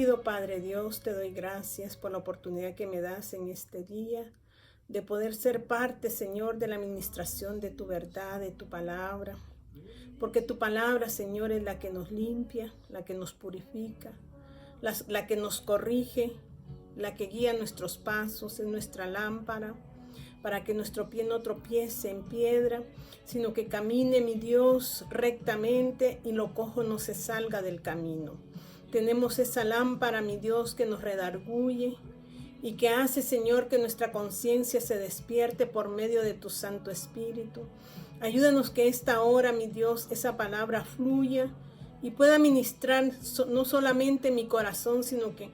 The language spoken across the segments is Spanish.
Padre Dios, te doy gracias por la oportunidad que me das en este día de poder ser parte, Señor, de la administración de tu verdad, de tu palabra. Porque tu palabra, Señor, es la que nos limpia, la que nos purifica, la que nos corrige, la que guía nuestros pasos, es nuestra lámpara, para que nuestro pie no tropiece en piedra, sino que camine, mi Dios, rectamente y lo cojo no se salga del camino. Tenemos esa lámpara, mi Dios, que nos redarguye y que hace, Señor, que nuestra conciencia se despierte por medio de tu Santo Espíritu. Ayúdanos que esta hora, mi Dios, esa palabra fluya y pueda ministrar no solamente mi corazón, sino que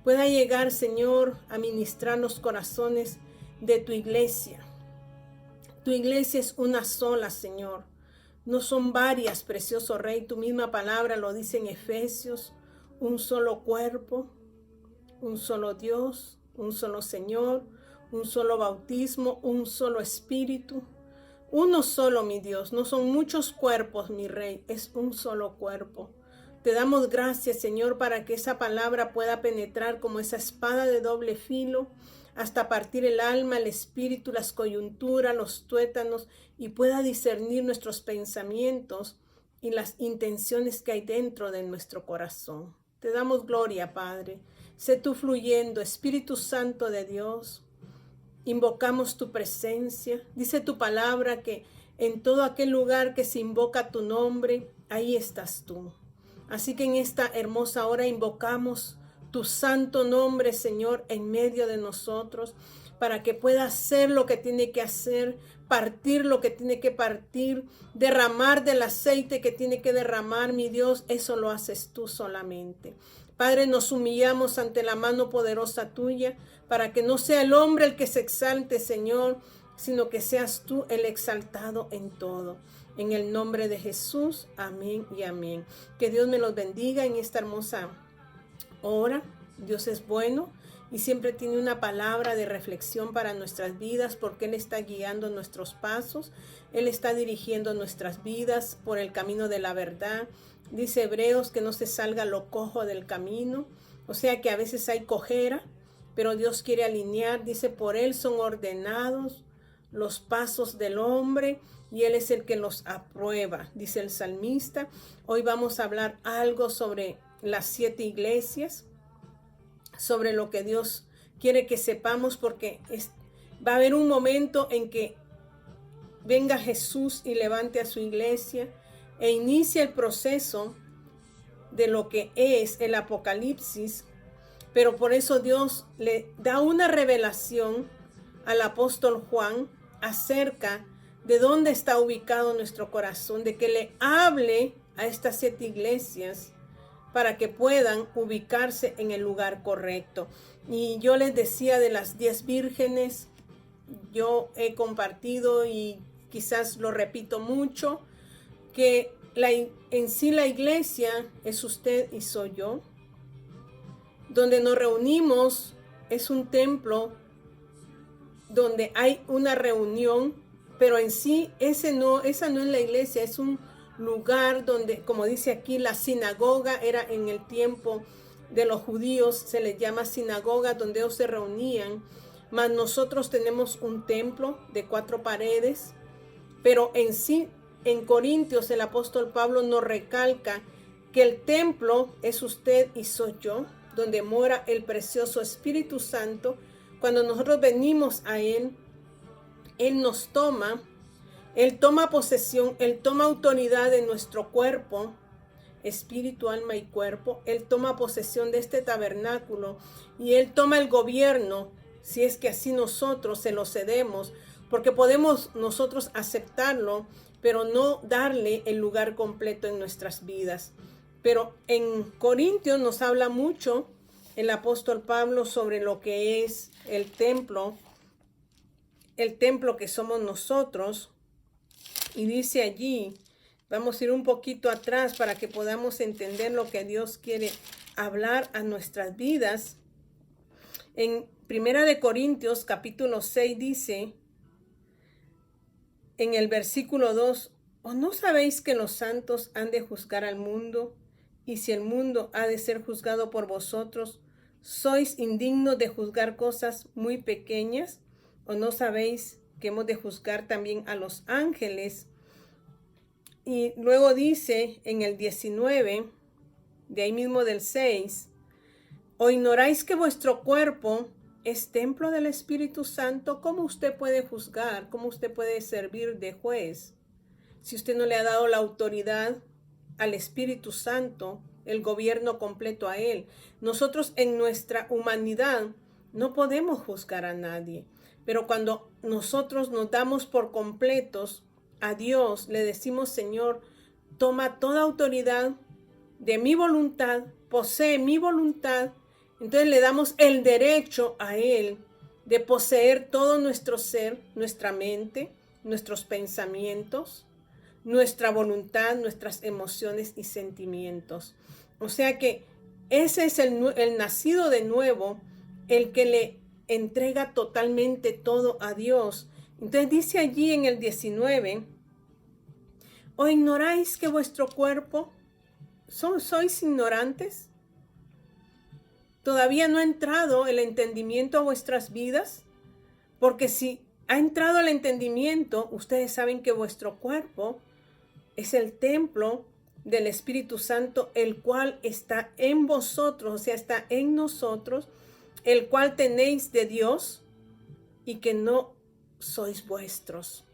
pueda llegar, Señor, a ministrar los corazones de tu iglesia. Tu iglesia es una sola, Señor. No son varias, precioso Rey. Tu misma palabra lo dice en Efesios. Un solo cuerpo, un solo Dios, un solo Señor, un solo bautismo, un solo Espíritu. Uno solo, mi Dios. No son muchos cuerpos, mi Rey. Es un solo cuerpo. Te damos gracias, Señor, para que esa palabra pueda penetrar como esa espada de doble filo hasta partir el alma, el espíritu, las coyunturas, los tuétanos y pueda discernir nuestros pensamientos y las intenciones que hay dentro de nuestro corazón. Te damos gloria, Padre. Sé tú fluyendo, Espíritu Santo de Dios. Invocamos tu presencia. Dice tu palabra que en todo aquel lugar que se invoca tu nombre, ahí estás tú. Así que en esta hermosa hora invocamos tu santo nombre, Señor, en medio de nosotros, para que pueda hacer lo que tiene que hacer, partir lo que tiene que partir, derramar del aceite que tiene que derramar, mi Dios, eso lo haces tú solamente. Padre, nos humillamos ante la mano poderosa tuya, para que no sea el hombre el que se exalte, Señor, sino que seas tú el exaltado en todo. En el nombre de Jesús, amén y amén. Que Dios me los bendiga en esta hermosa hora. Dios es bueno y siempre tiene una palabra de reflexión para nuestras vidas, porque Él está guiando nuestros pasos. Él está dirigiendo nuestras vidas por el camino de la verdad. Dice Hebreos que no se salga lo cojo del camino. O sea que a veces hay cojera, pero Dios quiere alinear. Dice, por Él son ordenados los pasos del hombre y Él es el que los aprueba, dice el salmista. Hoy vamos a hablar algo sobre las 7 iglesias, sobre lo que Dios quiere que sepamos, porque va a haber un momento en que venga Jesús y levante a su iglesia e inicia el proceso de lo que es el Apocalipsis, pero por eso Dios le da una revelación al apóstol Juan acerca de dónde está ubicado nuestro corazón, de que le hable a estas 7 iglesias para que puedan ubicarse en el lugar correcto. Y yo les decía de las 10 vírgenes, yo he compartido y quizás lo repito mucho, que en sí la iglesia es usted y soy yo. Donde nos reunimos es un templo donde hay una reunión, pero en sí esa no es la iglesia, es un lugar donde, como dice aquí, la sinagoga era en el tiempo de los judíos, se les llama sinagoga, donde ellos se reunían, mas nosotros tenemos un templo de 4 paredes, pero en sí, en Corintios, el apóstol Pablo nos recalca que el templo es usted y soy yo, donde mora el precioso Espíritu Santo. Cuando nosotros venimos a Él, Él nos toma, Él toma posesión, Él toma autoridad de nuestro cuerpo, espíritu, alma y cuerpo. Él toma posesión de este tabernáculo y Él toma el gobierno, si es que así nosotros se lo cedemos, porque podemos nosotros aceptarlo, pero no darle el lugar completo en nuestras vidas. Pero en Corintios nos habla mucho el apóstol Pablo sobre lo que es el templo que somos nosotros. Y dice allí, vamos a ir un poquito atrás para que podamos entender lo que Dios quiere hablar a nuestras vidas. En 1 Corintios capítulo 6 dice, en el versículo 2, ¿o no sabéis que los santos han de juzgar al mundo? Y si el mundo ha de ser juzgado por vosotros, ¿sois indignos de juzgar cosas muy pequeñas? ¿O no sabéis que hemos de juzgar también a los ángeles? Y luego dice en el 19, de ahí mismo del 6, ¿o ignoráis que vuestro cuerpo es templo del Espíritu Santo? ¿Cómo usted puede juzgar? ¿Cómo usted puede servir de juez? Si usted no le ha dado la autoridad al Espíritu Santo, el gobierno completo a Él. Nosotros en nuestra humanidad no podemos juzgar a nadie, pero cuando nosotros nos damos por completos a Dios, le decimos: Señor, toma toda autoridad de mi voluntad, posee mi voluntad. Entonces le damos el derecho a Él de poseer todo nuestro ser, nuestra mente, nuestros pensamientos, nuestra voluntad, nuestras emociones y sentimientos. O sea que ese es el nacido de nuevo, el que le entrega totalmente todo a Dios. Entonces dice allí en el 19, ¿o ignoráis que vuestro cuerpo, sois ignorantes? ¿Todavía no ha entrado el entendimiento a vuestras vidas? Porque si ha entrado el entendimiento, ustedes saben que vuestro cuerpo es el templo del Espíritu Santo, el cual está en vosotros, o sea, está en nosotros, el cual tenéis de Dios y que no sois vuestros.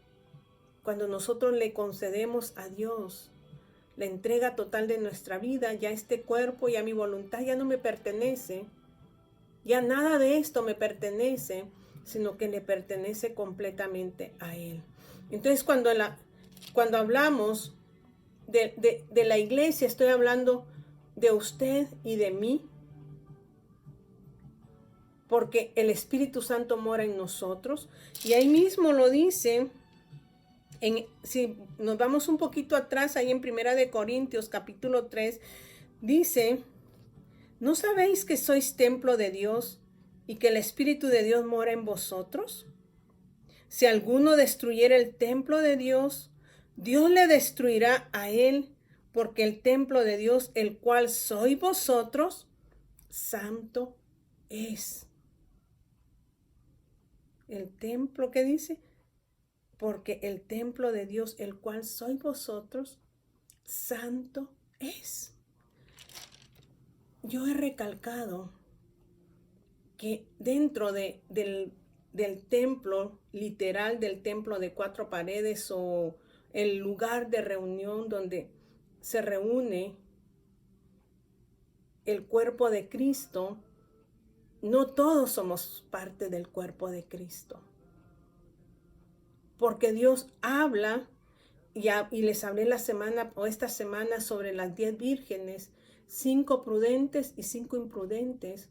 Cuando nosotros le concedemos a Dios la entrega total de nuestra vida, ya este cuerpo, ya mi voluntad ya no me pertenece, ya nada de esto me pertenece, sino que le pertenece completamente a Él. Entonces cuando hablamos de la iglesia, estoy hablando de usted y de mí, porque el Espíritu Santo mora en nosotros. Y ahí mismo lo dice, si nos vamos un poquito atrás, ahí en 1 Corintios capítulo 3, dice: ¿no sabéis que sois templo de Dios y que el Espíritu de Dios mora en vosotros? Si alguno destruyera el templo de Dios, Dios le destruirá a él, porque el templo de Dios, el cual sois vosotros, santo es. El templo, ¿qué dice? Porque el templo de Dios, el cual sois vosotros, santo es. Yo he recalcado que dentro del templo, literal del templo de 4 paredes, o el lugar de reunión donde se reúne el cuerpo de Cristo, no todos somos parte del cuerpo de Cristo. Porque Dios habla, y les hablé esta semana sobre las 10 vírgenes, 5 prudentes y 5 imprudentes.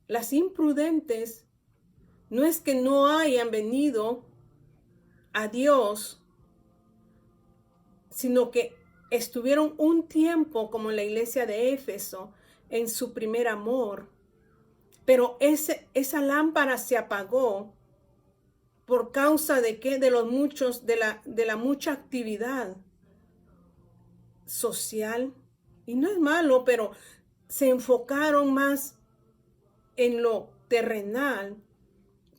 Las imprudentes no es que no hayan venido a Dios, sino que estuvieron un tiempo, como en la iglesia de Éfeso, en su primer amor, pero esa lámpara se apagó por causa de ¿qué? De la mucha actividad social. Y no es malo, pero se enfocaron más en lo terrenal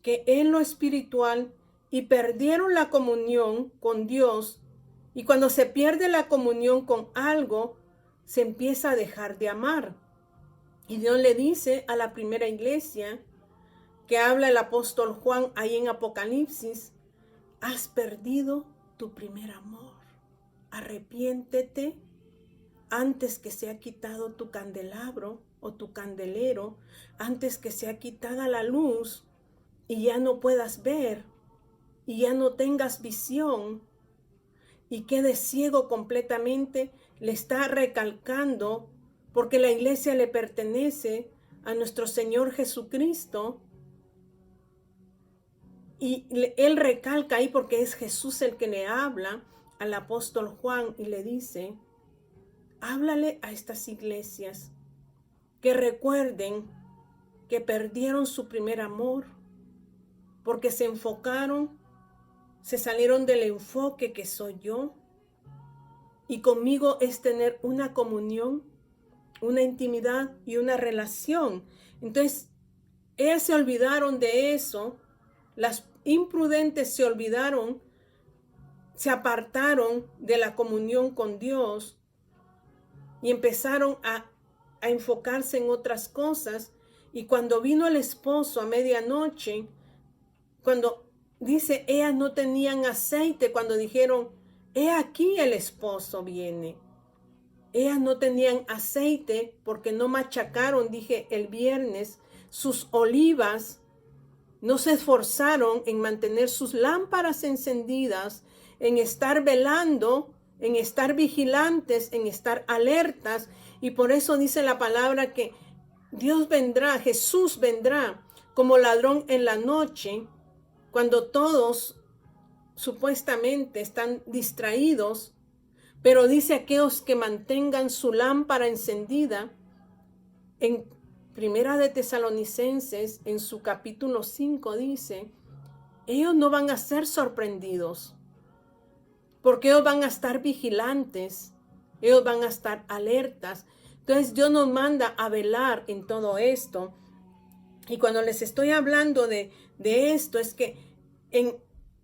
que en lo espiritual, y perdieron la comunión con Dios. Y cuando se pierde la comunión con algo, se empieza a dejar de amar. Y Dios le dice a la primera iglesia, que habla el apóstol Juan ahí en Apocalipsis: has perdido tu primer amor. Arrepiéntete antes que sea quitado tu candelabro o tu candelero, antes que sea quitada la luz y ya no puedas ver y ya no tengas visión y quedes ciego completamente. Le está recalcando, porque la iglesia le pertenece a nuestro Señor Jesucristo. Y él recalca ahí, porque es Jesús el que le habla al apóstol Juan y le dice: háblale a estas iglesias que recuerden que perdieron su primer amor, porque se enfocaron, se salieron del enfoque que soy yo, y conmigo es tener una comunión una intimidad y una relación. Entonces, ellas se olvidaron de eso, las imprudentes se olvidaron, se apartaron de la comunión con Dios y empezaron a enfocarse en otras cosas. Y cuando vino el esposo a medianoche, cuando dice, ellas no tenían aceite, cuando dijeron, he aquí el esposo viene. Ellas no tenían aceite porque no machacaron, dije el viernes, sus olivas, no se esforzaron en mantener sus lámparas encendidas, en estar velando, en estar vigilantes, en estar alertas. Y por eso dice la palabra que Dios vendrá, Jesús vendrá como ladrón en la noche, cuando todos supuestamente están distraídos. Pero dice aquellos que mantengan su lámpara encendida. En Primera de Tesalonicenses, en su capítulo 5, dice, ellos no van a ser sorprendidos, porque ellos van a estar vigilantes, ellos van a estar alertas. Entonces Dios nos manda a velar en todo esto. Y cuando les estoy hablando de esto, es que en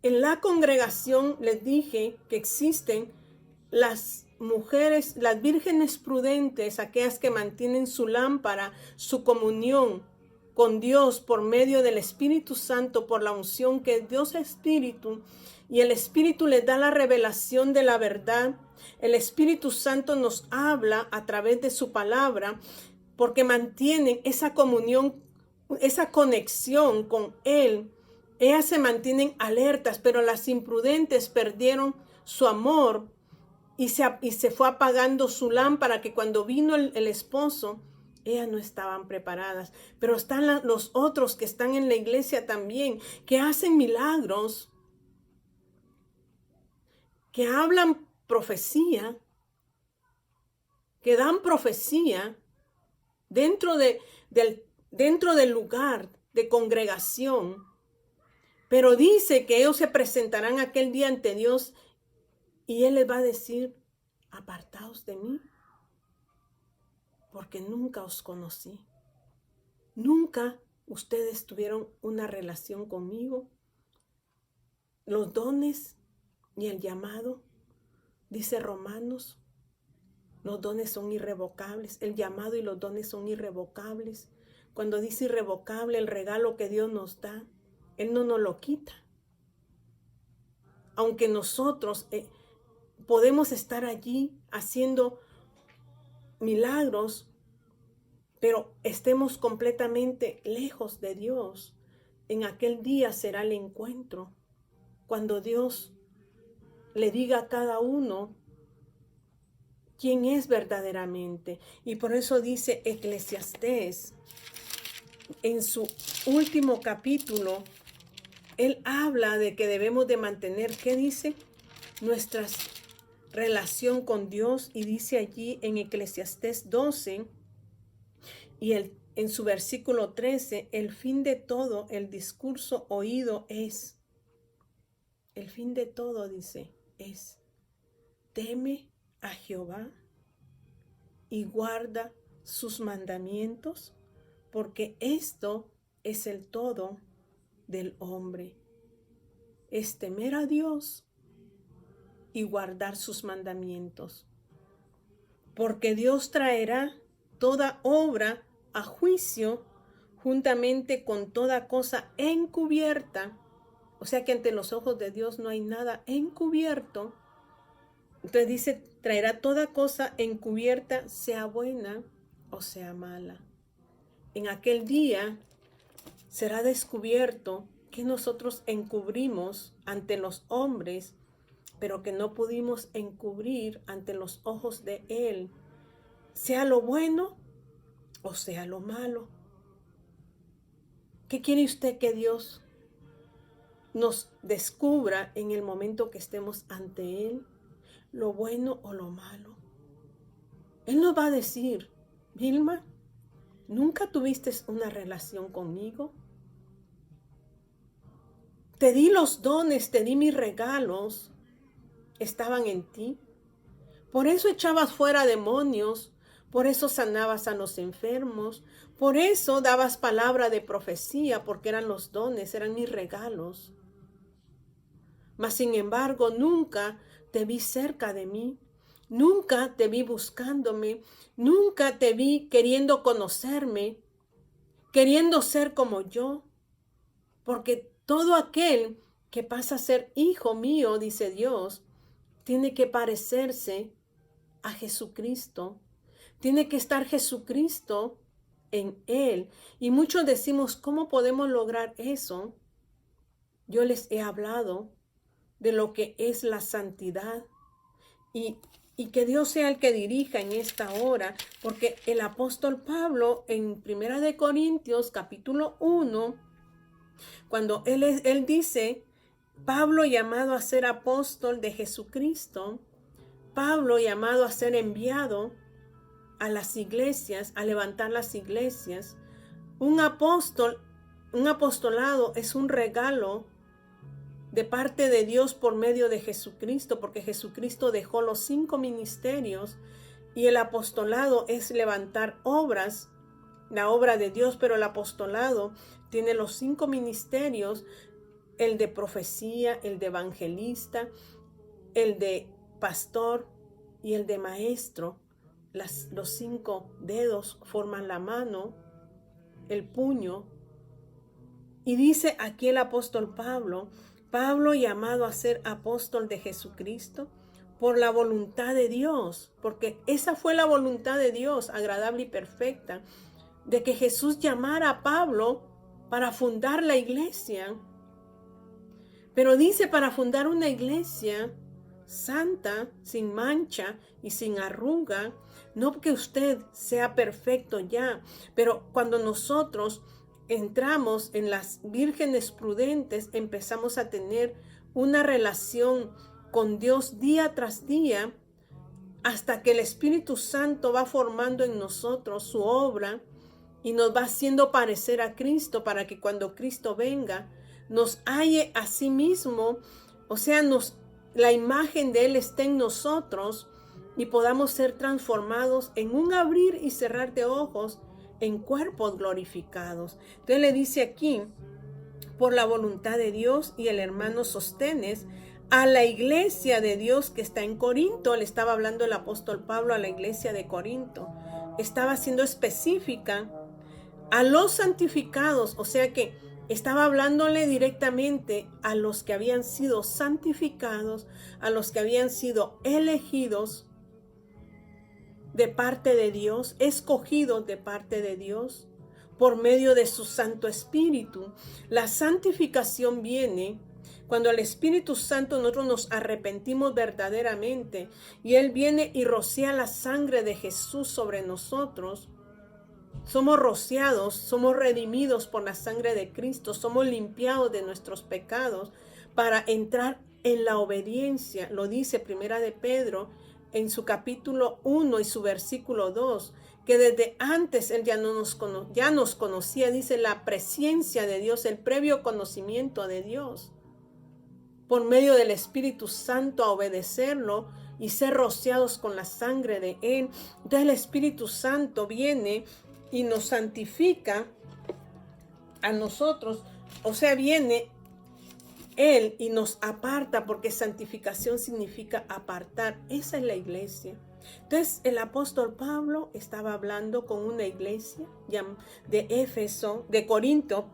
la congregación les dije que existen las mujeres, las vírgenes prudentes, aquellas que mantienen su lámpara, su comunión con Dios por medio del Espíritu Santo, por la unción que es Dios Espíritu, y el Espíritu les da la revelación de la verdad. El Espíritu Santo nos habla a través de su palabra, porque mantienen esa comunión, esa conexión con Él. Ellas se mantienen alertas, pero las imprudentes perdieron su amor y se fue apagando su lámpara, que cuando vino el esposo, ellas no estaban preparadas. Pero están los otros que están en la iglesia también, que hacen milagros, que hablan profecía, que dan profecía dentro del lugar de congregación. Pero dice que ellos se presentarán aquel día ante Dios y Él les va a decir, apartaos de mí, porque nunca os conocí. Nunca ustedes tuvieron una relación conmigo. Los dones y el llamado, dice Romanos, los dones son irrevocables. El llamado y los dones son irrevocables. Cuando dice irrevocable, el regalo que Dios nos da, Él no nos lo quita. Aunque nosotros podemos estar allí haciendo milagros, pero estemos completamente lejos de Dios, en aquel día será el encuentro, cuando Dios le diga a cada uno quién es verdaderamente. Y por eso dice Eclesiastés, en su último capítulo, él habla de que debemos de mantener, ¿qué dice? Nuestra relación con Dios, y dice allí en Eclesiastés 12, y en su versículo 13, el fin de todo el discurso oído es, el fin de todo, dice, es, teme a Jehová y guarda sus mandamientos, porque esto es el todo del hombre, es temer a Dios y guardar sus mandamientos, porque Dios traerá toda obra a juicio juntamente con toda cosa encubierta. O sea que ante los ojos de Dios no hay nada encubierto. Entonces dice, traerá toda cosa encubierta, sea buena o sea mala. En aquel día será descubierto que nosotros encubrimos ante los hombres, pero que no pudimos encubrir ante los ojos de Él, sea lo bueno o sea lo malo. ¿Qué quiere usted que Dios nos descubra en el momento que estemos ante Él? ¿Lo bueno o lo malo? Él nos va a decir, Vilma, ¿nunca tuviste una relación conmigo? Te di los dones, te di mis regalos, estaban en ti. Por eso echabas fuera demonios, Por eso sanabas a los enfermos. Por eso dabas palabra de profecía, porque eran los dones, eran mis regalos. Mas sin embargo, nunca te vi cerca de mí. Nunca te vi buscándome. Nunca te vi queriendo conocerme, queriendo ser como yo. Porque todo aquel que pasa a ser hijo mío, dice Dios, tiene que parecerse a Jesucristo. Tiene que estar Jesucristo en él. Y muchos decimos, ¿cómo podemos lograr eso? Yo les he hablado de lo que es la santidad. Y que Dios sea el que dirija en esta hora, porque el apóstol Pablo en 1 Corintios capítulo 1, cuando él dice, Pablo llamado a ser apóstol de Jesucristo, Pablo llamado a ser enviado a las iglesias, a levantar las iglesias. Un apostolado es un regalo de parte de Dios por medio de Jesucristo, porque Jesucristo dejó los 5 ministerios y el apostolado es levantar obras, la obra de Dios, pero el apostolado tiene los 5 ministerios, el de profecía, el de evangelista, el de pastor y el de maestro. Los 5 dedos forman la mano, el puño. Y dice aquí el apóstol Pablo llamado a ser apóstol de Jesucristo por la voluntad de Dios, porque esa fue la voluntad de Dios, agradable y perfecta, de que Jesús llamara a Pablo para fundar la iglesia. Pero dice para fundar una iglesia santa, sin mancha y sin arruga, no que usted sea perfecto ya, pero cuando nosotros entramos en las vírgenes prudentes, empezamos a tener una relación con Dios día tras día, hasta que el Espíritu Santo va formando en nosotros su obra y nos va haciendo parecer a Cristo, para que cuando Cristo venga, nos halle a sí mismo, o sea, la imagen de Él esté en nosotros y podamos ser transformados en un abrir y cerrar de ojos en cuerpos glorificados. Entonces le dice aquí, por la voluntad de Dios, y el hermano Sostenes, a la iglesia de Dios que está en Corinto. Le estaba hablando el apóstol Pablo a la iglesia de Corinto. Estaba siendo específica a los santificados, o sea que estaba hablándole directamente a los que habían sido santificados, a los que habían sido elegidos de parte de Dios, escogidos de parte de Dios, por medio de su Santo Espíritu. La santificación viene cuando el Espíritu Santo nosotros nos arrepentimos verdaderamente y Él viene y rocía la sangre de Jesús sobre nosotros. Somos rociados, somos redimidos por la sangre de Cristo, somos limpiados de nuestros pecados para entrar en la obediencia. Lo dice Primera de Pedro en su capítulo 1 y su versículo 2, que desde antes Él ya nos conocía, dice la presencia de Dios, el previo conocimiento de Dios, por medio del Espíritu Santo a obedecerlo y ser rociados con la sangre de Él. Entonces el Espíritu Santo viene y nos santifica a nosotros, o sea, viene Él y nos aparta, porque santificación significa apartar. Esa es la iglesia. Entonces el apóstol Pablo estaba hablando con una iglesia de Éfeso, de Corinto,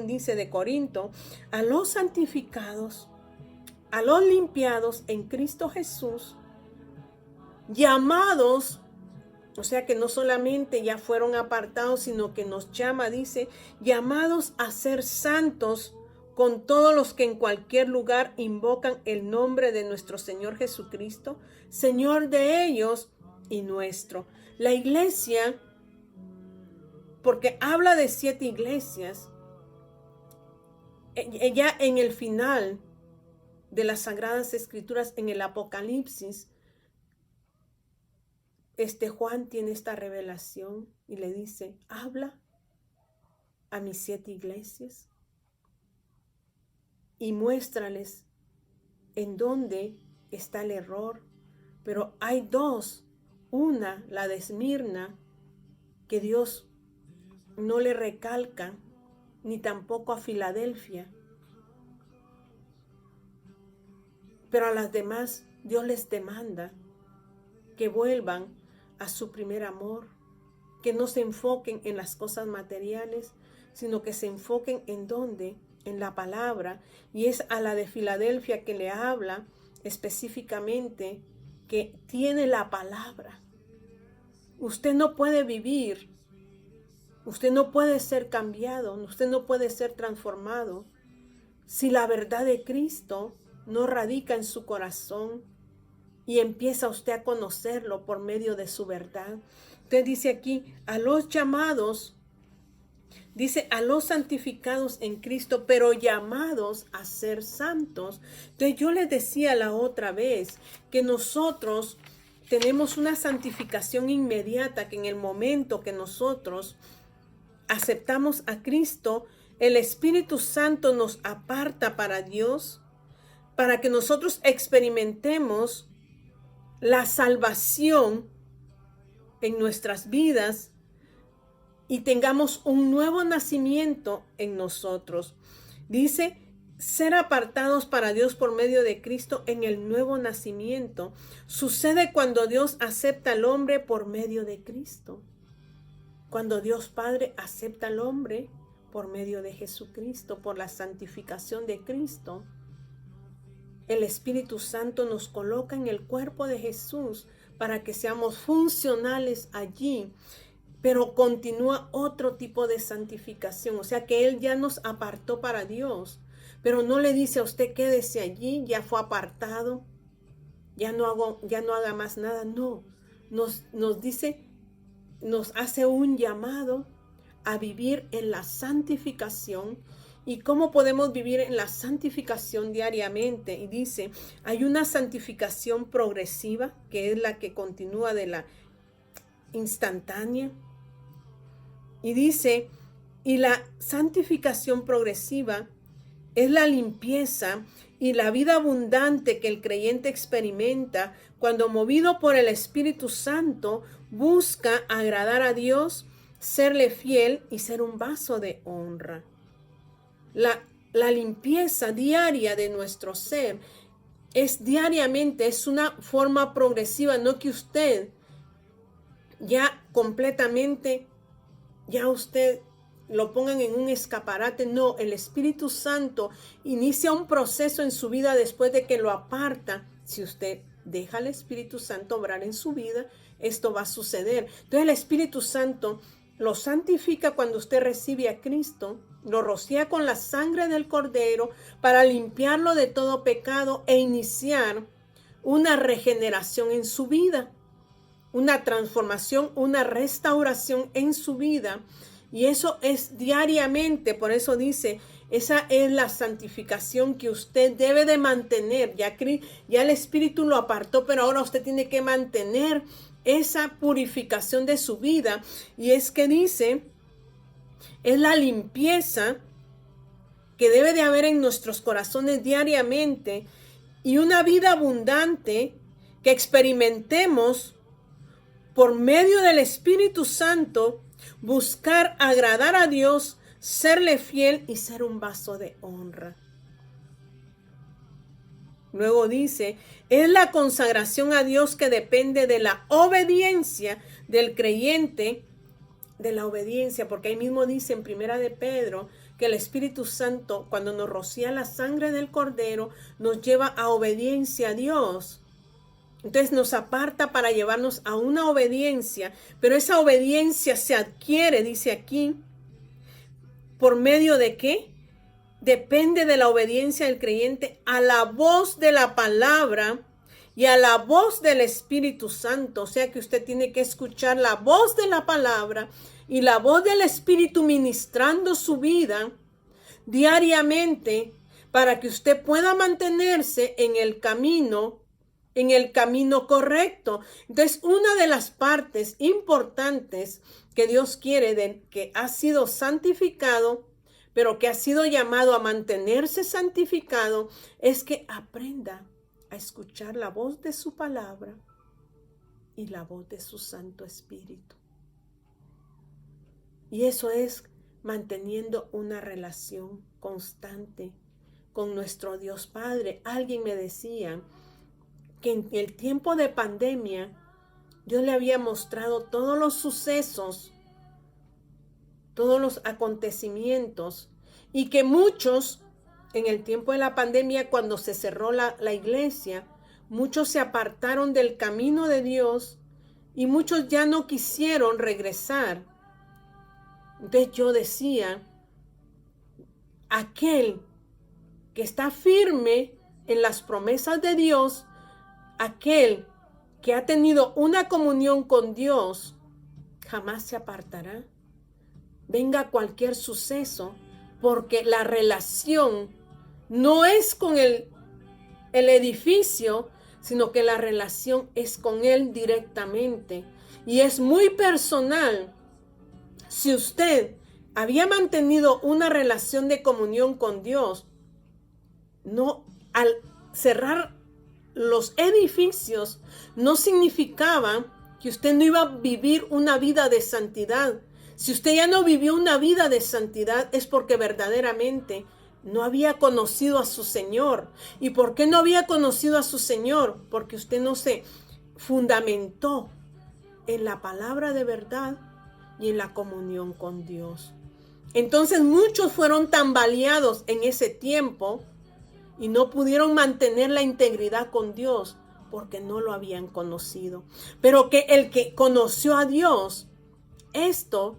dice de Corinto, a los santificados, a los limpiados en Cristo Jesús, llamados. O sea que no solamente ya fueron apartados, sino que nos llama, dice, llamados a ser santos con todos los que en cualquier lugar invocan el nombre de nuestro Señor Jesucristo, Señor de ellos y nuestro. La iglesia, porque habla de 7 iglesias, ya en el final de las Sagradas Escrituras, en el Apocalipsis, Juan tiene esta revelación y le dice, habla a mis 7 iglesias y muéstrales en dónde está el error. Pero hay 2, una, la de Esmirna, que Dios no le recalca, ni tampoco a Filadelfia. Pero a las demás Dios les demanda que vuelvan a su primer amor, que no se enfoquen en las cosas materiales, sino que se enfoquen en dónde, en la palabra. Y es a la de Filadelfia que le habla específicamente que tiene la palabra. Usted no puede vivir, usted no puede ser cambiado, usted no puede ser transformado si la verdad de Cristo no radica en su corazón y empieza usted a conocerlo por medio de su verdad. Entonces dice aquí, a los llamados, dice a los santificados en Cristo, pero llamados a ser santos. Entonces yo les decía la otra vez que nosotros tenemos una santificación inmediata, que en el momento que nosotros aceptamos a Cristo, el Espíritu Santo nos aparta para Dios, para que nosotros experimentemos la salvación en nuestras vidas y tengamos un nuevo nacimiento en nosotros. Dice, ser apartados para Dios por medio de Cristo en el nuevo nacimiento. Sucede cuando Dios acepta al hombre por medio de Cristo. Cuando Dios Padre acepta al hombre por medio de Jesucristo, por la santificación de Cristo. El Espíritu Santo nos coloca en el cuerpo de Jesús para que seamos funcionales allí. Pero continúa otro tipo de santificación. O sea que Él ya nos apartó para Dios. Pero no le dice a usted quédese allí, ya fue apartado, ya no haga más nada. No, nos dice, nos hace un llamado a vivir en la santificación. ¿Y cómo podemos vivir en la santificación diariamente? Y dice, hay una santificación progresiva, que es la que continúa de la instantánea. Y dice, y la santificación progresiva es la limpieza y la vida abundante que el creyente experimenta cuando, movido por el Espíritu Santo, busca agradar a Dios, serle fiel y ser un vaso de honra. La limpieza diaria de nuestro ser es diariamente, es una forma progresiva, no que usted ya completamente, ya usted lo pongan en un escaparate. No, el Espíritu Santo inicia un proceso en su vida después de que lo aparta. Si usted deja al Espíritu Santo obrar en su vida, esto va a suceder. Entonces el Espíritu Santo lo santifica cuando usted recibe a Cristo, lo rocía con la sangre del Cordero para limpiarlo de todo pecado e iniciar una regeneración en su vida, una transformación, una restauración en su vida. Y eso es diariamente. Por eso dice, esa es la santificación que usted debe de mantener. Ya el Espíritu lo apartó, pero ahora usted tiene que mantener esa purificación de su vida. Y es que dice, es la limpieza que debe de haber en nuestros corazones diariamente y una vida abundante que experimentemos por medio del Espíritu Santo, buscar agradar a Dios, serle fiel y ser un vaso de honra. Luego dice, es la consagración a Dios que depende de la obediencia del creyente, de la obediencia, porque ahí mismo dice en Primera de Pedro que el Espíritu Santo, cuando nos rocía la sangre del Cordero, nos lleva a obediencia a Dios. Entonces nos aparta para llevarnos a una obediencia, pero esa obediencia se adquiere, dice aquí, ¿por medio de qué? Depende de la obediencia del creyente a la voz de la palabra y a la voz del Espíritu Santo. O sea que usted tiene que escuchar la voz de la palabra y la voz del Espíritu ministrando su vida diariamente para que usted pueda mantenerse en el camino correcto. Entonces, una de las partes importantes que Dios quiere de que ha sido santificado, pero que ha sido llamado a mantenerse santificado, es que aprenda a escuchar la voz de su palabra y la voz de su Santo Espíritu. Y eso es manteniendo una relación constante con nuestro Dios Padre. Alguien me decía que en el tiempo de pandemia Dios le había mostrado todos los sucesos, todos los acontecimientos, y que muchos en el tiempo de la pandemia, cuando se cerró la iglesia, muchos se apartaron del camino de Dios y muchos ya no quisieron regresar. Entonces yo decía, aquel que está firme en las promesas de Dios, aquel que ha tenido una comunión con Dios, jamás se apartará. Venga cualquier suceso, porque la relación no es con el edificio, sino que la relación es con Él directamente. Y es muy personal. Si usted había mantenido una relación de comunión con Dios, no, al cerrar los edificios, no significaba que usted no iba a vivir una vida de santidad. Si usted ya no vivió una vida de santidad, es porque verdaderamente no había conocido a su Señor. ¿Y por qué no había conocido a su Señor? Porque usted no se fundamentó en la palabra de verdad y en la comunión con Dios. Entonces muchos fueron tambaleados en ese tiempo y no pudieron mantener la integridad con Dios porque no lo habían conocido. Pero que el que conoció a Dios, esto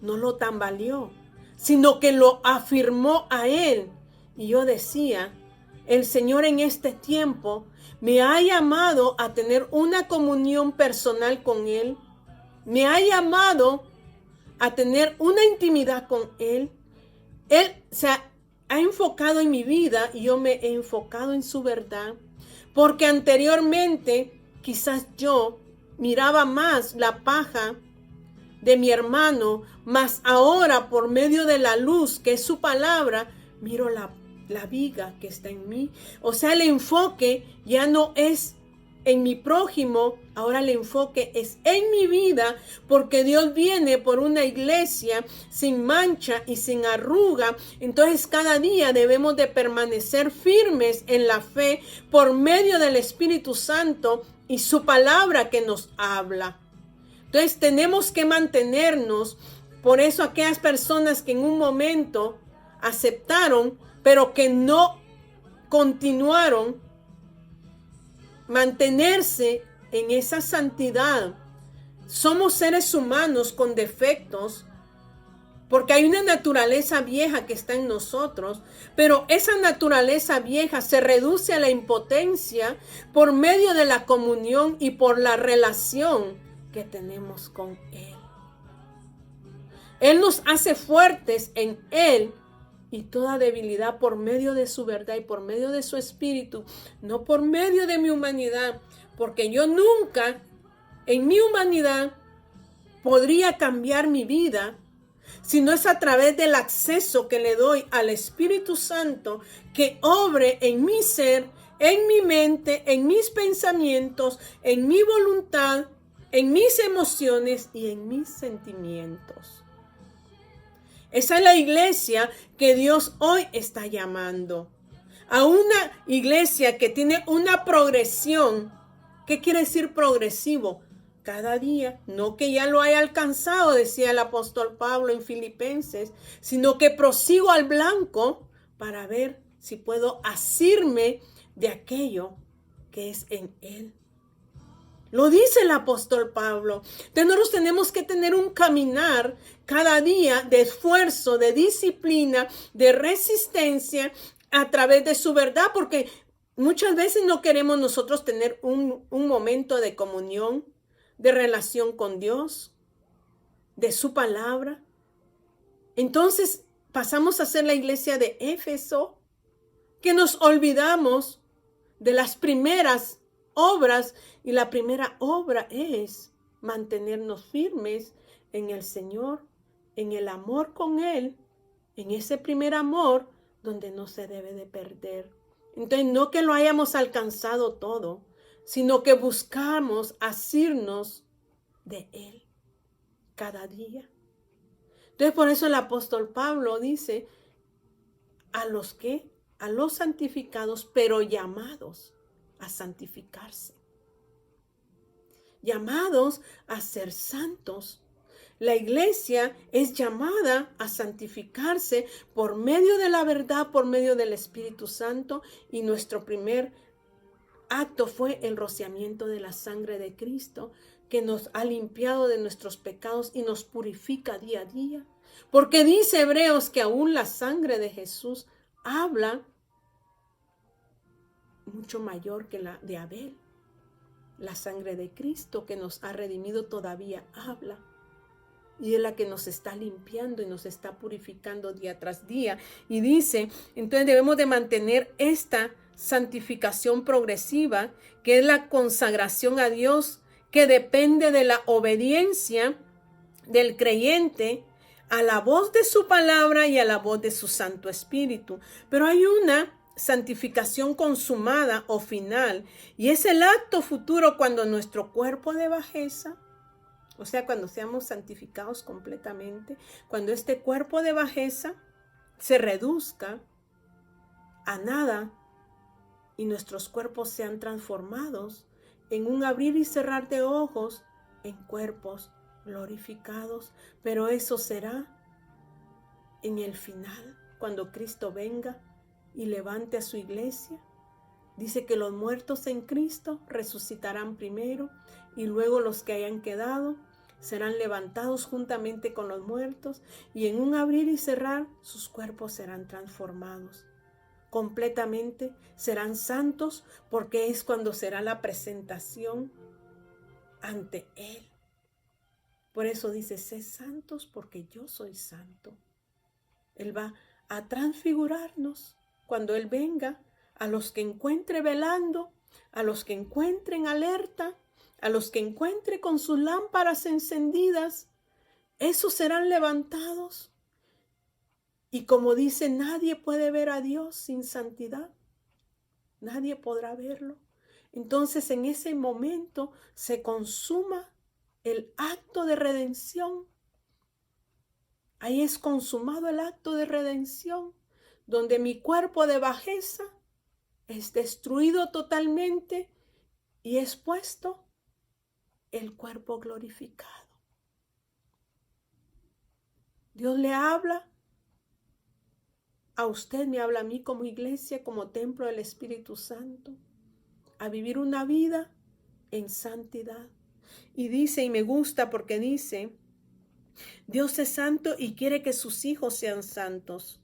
no lo tambaleó, sino que lo afirmó a Él. Y yo decía, el Señor en este tiempo me ha llamado a tener una comunión personal con Él. Me ha llamado a tener una intimidad con Él. Él se ha enfocado en mi vida y yo me he enfocado en su verdad. Porque anteriormente quizás yo miraba más la paja de mi hermano, mas ahora por medio de la luz que es su palabra, miro la viga que está en mí. O sea, el enfoque ya no es en mi prójimo, ahora el enfoque es en mi vida, porque Dios viene por una iglesia sin mancha y sin arruga. Entonces cada día debemos de permanecer firmes en la fe por medio del Espíritu Santo y su palabra que nos habla. Entonces tenemos que mantenernos. Por eso aquellas personas que en un momento aceptaron, pero que no continuaron, mantenerse en esa santidad. Somos seres humanos con defectos, porque hay una naturaleza vieja que está en nosotros, pero esa naturaleza vieja se reduce a la impotencia por medio de la comunión y por la relación que tenemos con Él. Él nos hace fuertes en Él y toda debilidad por medio de su verdad y por medio de su espíritu, no por medio de mi humanidad, porque yo nunca en mi humanidad podría cambiar mi vida, sino es a través del acceso que le doy al Espíritu Santo que obre en mi ser, en mi mente, en mis pensamientos, en mi voluntad, en mis emociones y en mis sentimientos. Esa es la iglesia que Dios hoy está llamando. A una iglesia que tiene una progresión. ¿Qué quiere decir progresivo? Cada día, no que ya lo haya alcanzado, decía el apóstol Pablo en Filipenses, sino que prosigo al blanco para ver si puedo asirme de aquello que es en Él. Lo dice el apóstol Pablo. Entonces nosotros tenemos que tener un caminar cada día de esfuerzo, de disciplina, de resistencia a través de su verdad, porque muchas veces no queremos nosotros tener un momento de comunión, de relación con Dios, de su palabra. Entonces pasamos a ser la iglesia de Éfeso, que nos olvidamos de las primeras obras, y la primera obra es mantenernos firmes en el Señor, en el amor con Él, en ese primer amor donde no se debe de perder. Entonces no que lo hayamos alcanzado todo, sino que buscamos asirnos de Él cada día. Entonces, por eso el apóstol Pablo dice, a los santificados, pero llamados a santificarse. Llamados a ser santos. La iglesia es llamada a santificarse por medio de la verdad, por medio del Espíritu Santo, y nuestro primer acto fue el rociamiento de la sangre de Cristo, que nos ha limpiado de nuestros pecados y nos purifica día a día. Porque dice Hebreos que aún la sangre de Jesús habla mucho mayor que la de Abel. La sangre de Cristo que nos ha redimido todavía habla. Y es la que nos está limpiando y nos está purificando día tras día. Y dice, entonces debemos de mantener esta santificación progresiva, que es la consagración a Dios, que depende de la obediencia del creyente a la voz de su palabra y a la voz de su Santo Espíritu. Pero hay una santificación consumada o final, y es el acto futuro cuando nuestro cuerpo de bajeza, o sea, cuando seamos santificados completamente, cuando este cuerpo de bajeza se reduzca a nada y nuestros cuerpos sean transformados en un abrir y cerrar de ojos en cuerpos glorificados. Pero eso será en el final, cuando Cristo venga y levante a su iglesia. Dice que los muertos en Cristo resucitarán primero, y luego los que hayan quedado serán levantados juntamente con los muertos, y en un abrir y cerrar sus cuerpos serán transformados completamente, serán santos, porque es cuando será la presentación ante Él. Por eso dice, sé santos porque yo soy santo. Él va a transfigurarnos cuando Él venga, a los que encuentre velando, a los que encuentren alerta, a los que encuentre con sus lámparas encendidas. Esos serán levantados. Y como dice, nadie puede ver a Dios sin santidad. Nadie podrá verlo. Entonces en ese momento se consuma el acto de redención. Ahí es consumado el acto de redención, donde mi cuerpo de bajeza es destruido totalmente y es puesto el cuerpo glorificado. Dios le habla a usted, me habla a mí como iglesia, como templo del Espíritu Santo, a vivir una vida en santidad. Y dice, y me gusta porque dice, Dios es santo y quiere que sus hijos sean santos.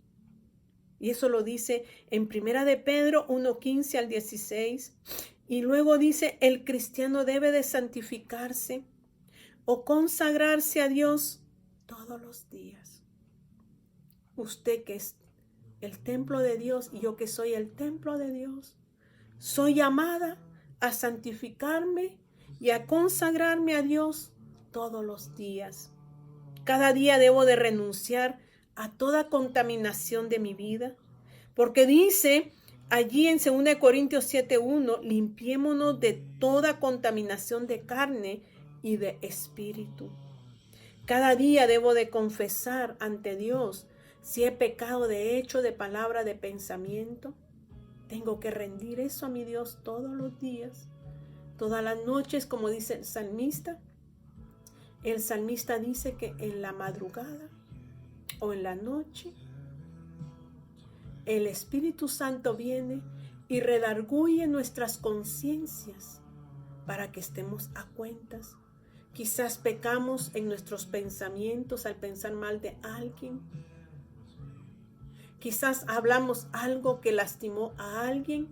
Y eso lo dice en 1 de Pedro 1:15 al 16. Y luego dice, el cristiano debe de santificarse o consagrarse a Dios todos los días. Usted que es el templo de Dios y yo que soy el templo de Dios, soy llamada a santificarme y a consagrarme a Dios todos los días. Cada día debo de renunciar a toda contaminación de mi vida, porque dice allí en 2 Corintios 7:1, limpiémonos de toda contaminación de carne y de espíritu. Cada día debo de confesar ante Dios si he pecado de hecho, de palabra, de pensamiento. Tengo que rendir eso a mi Dios todos los días, todas las noches, como dice el salmista. El salmista dice que en la madrugada o en la noche, el Espíritu Santo viene y redarguye nuestras conciencias para que estemos a cuentas. Quizás pecamos en nuestros pensamientos al pensar mal de alguien. Quizás hablamos algo que lastimó a alguien.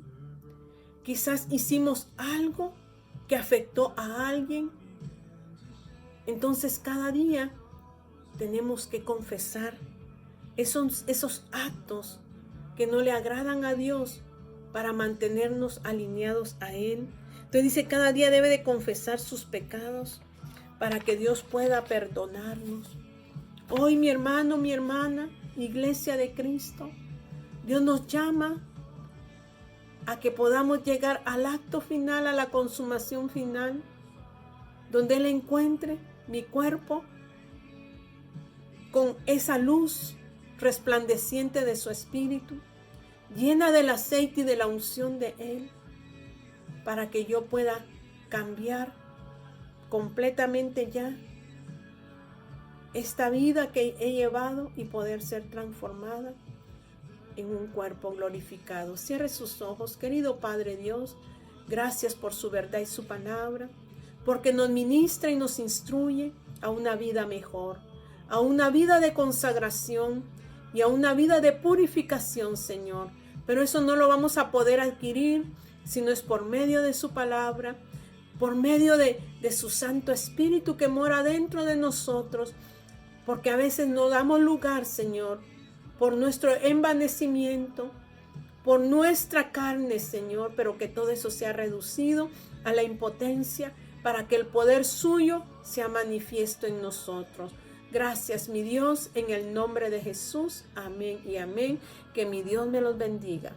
Quizás hicimos algo que afectó a alguien. Entonces cada día tenemos que confesar esos actos que no le agradan a Dios para mantenernos alineados a Él. Entonces dice, cada día debe de confesar sus pecados para que Dios pueda perdonarnos. Hoy mi hermano, mi hermana, Iglesia de Cristo, Dios nos llama a que podamos llegar al acto final, a la consumación final, donde Él encuentre mi cuerpo con esa luz resplandeciente de su Espíritu, llena del aceite y de la unción de Él, para que yo pueda cambiar completamente ya esta vida que he llevado y poder ser transformada en un cuerpo glorificado. Cierre sus ojos, querido Padre Dios. Gracias por su verdad y su palabra, porque nos ministra y nos instruye a una vida mejor, a una vida de consagración y a una vida de purificación, Señor. Pero eso no lo vamos a poder adquirir si no es por medio de su palabra, por medio de su Santo Espíritu que mora dentro de nosotros, porque a veces no damos lugar, Señor, por nuestro envanecimiento, por nuestra carne, Señor, pero que todo eso sea reducido a la impotencia para que el poder suyo sea manifiesto en nosotros. Gracias, mi Dios, en el nombre de Jesús. Amén y amén. Que mi Dios me los bendiga.